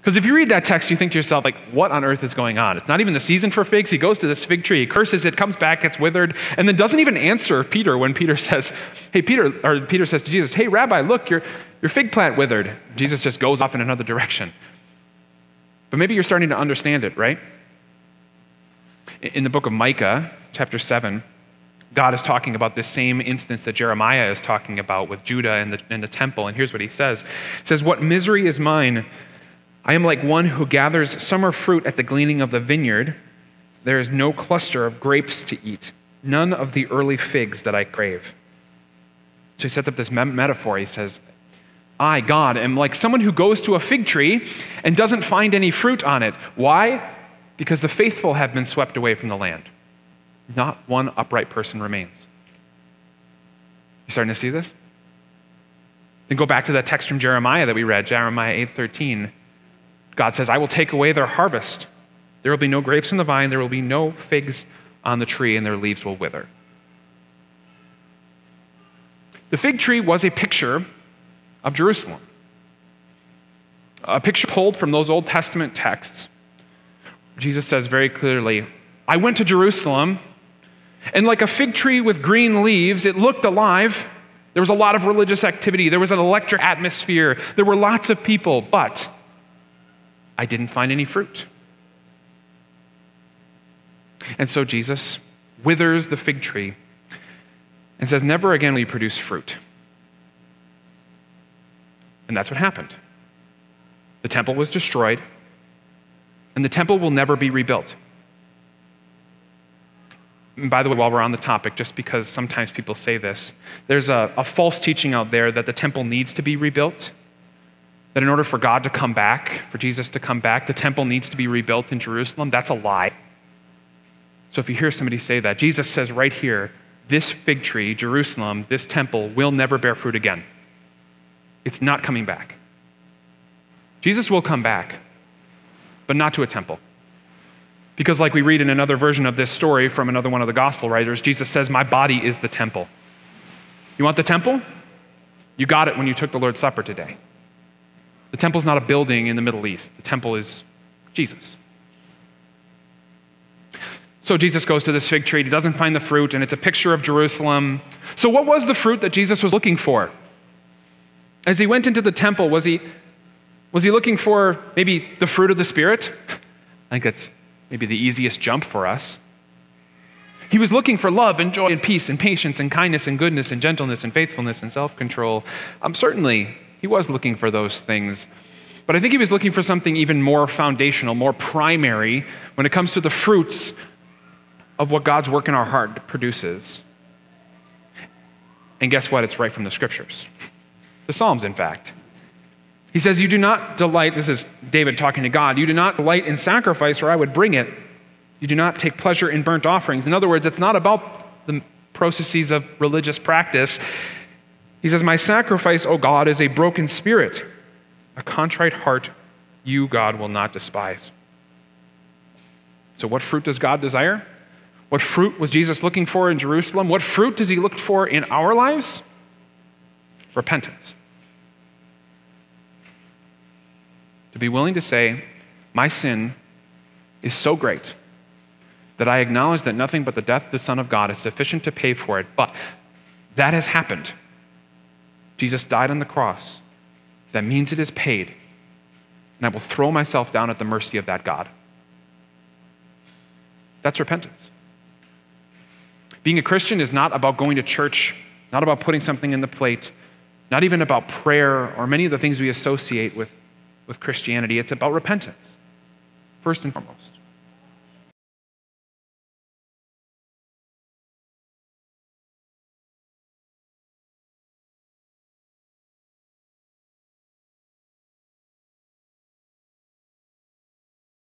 Because if you read that text, you think to yourself, like, what on earth is going on? It's not even the season for figs. He goes to this fig tree, he curses it, comes back, gets withered, and then doesn't even answer Peter when Peter says, Peter says to Jesus, hey, Rabbi, look, your fig plant withered. Jesus just goes off in another direction. But maybe you're starting to understand it, right? In the book of Micah, chapter 7, God is talking about this same instance that Jeremiah is talking about with Judah and the temple, and here's what he says. He says, what misery is mine? I am like one who gathers summer fruit at the gleaning of the vineyard. There is no cluster of grapes to eat, none of the early figs that I crave. So he sets up this metaphor. He says, I, God, am like someone who goes to a fig tree and doesn't find any fruit on it. Why? Because the faithful have been swept away from the land. Not one upright person remains. You starting to see this? Then go back to that text from Jeremiah that we read, Jeremiah 8:13. God says, I will take away their harvest. There will be no grapes in the vine, there will be no figs on the tree, and their leaves will wither. The fig tree was a picture of Jerusalem. A picture pulled from those Old Testament texts. Jesus says very clearly, I went to Jerusalem, and like a fig tree with green leaves, it looked alive. There was a lot of religious activity. There was an electric atmosphere. There were lots of people, but I didn't find any fruit. And so Jesus withers the fig tree and says, never again will you produce fruit. And that's what happened. The temple was destroyed, and the temple will never be rebuilt. And by the way, while we're on the topic, just because sometimes people say this, there's a false teaching out there that the temple needs to be rebuilt. That in order for God to come back, for Jesus to come back, the temple needs to be rebuilt in Jerusalem. That's a lie. So if you hear somebody say that, Jesus says right here, this fig tree, Jerusalem, this temple will never bear fruit again. It's not coming back. Jesus will come back, but not to a temple. Because like we read in another version of this story from another one of the gospel writers, Jesus says, my body is the temple. You want the temple? You got it when you took the Lord's Supper today. The temple's not a building in the Middle East. The temple is Jesus. So Jesus goes to this fig tree. He doesn't find the fruit, and it's a picture of Jerusalem. So what was the fruit that Jesus was looking for? As he went into the temple, was he looking for maybe the fruit of the Spirit? I think that's maybe the easiest jump for us. He was looking for love and joy and peace and patience and kindness and goodness and gentleness and faithfulness and self-control. Certainly, he was looking for those things. But I think he was looking for something even more foundational, more primary when it comes to the fruits of what God's work in our heart produces. And guess what? It's right from the Scriptures. The Psalms, in fact. He says, you do not delight, this is David talking to God, you do not delight in sacrifice or I would bring it. You do not take pleasure in burnt offerings. In other words, it's not about the processes of religious practice. He says, my sacrifice, O God, is a broken spirit. A contrite heart, you, God, will not despise. So what fruit does God desire? What fruit was Jesus looking for in Jerusalem? What fruit does he look for in our lives? Repentance. To be willing to say, my sin is so great that I acknowledge that nothing but the death of the Son of God is sufficient to pay for it, but that has happened. Jesus died on the cross. That means it is paid. And I will throw myself down at the mercy of that God. That's repentance. Being a Christian is not about going to church, not about putting something in the plate, not even about prayer or many of the things we associate with Christianity. It's about repentance, first and foremost.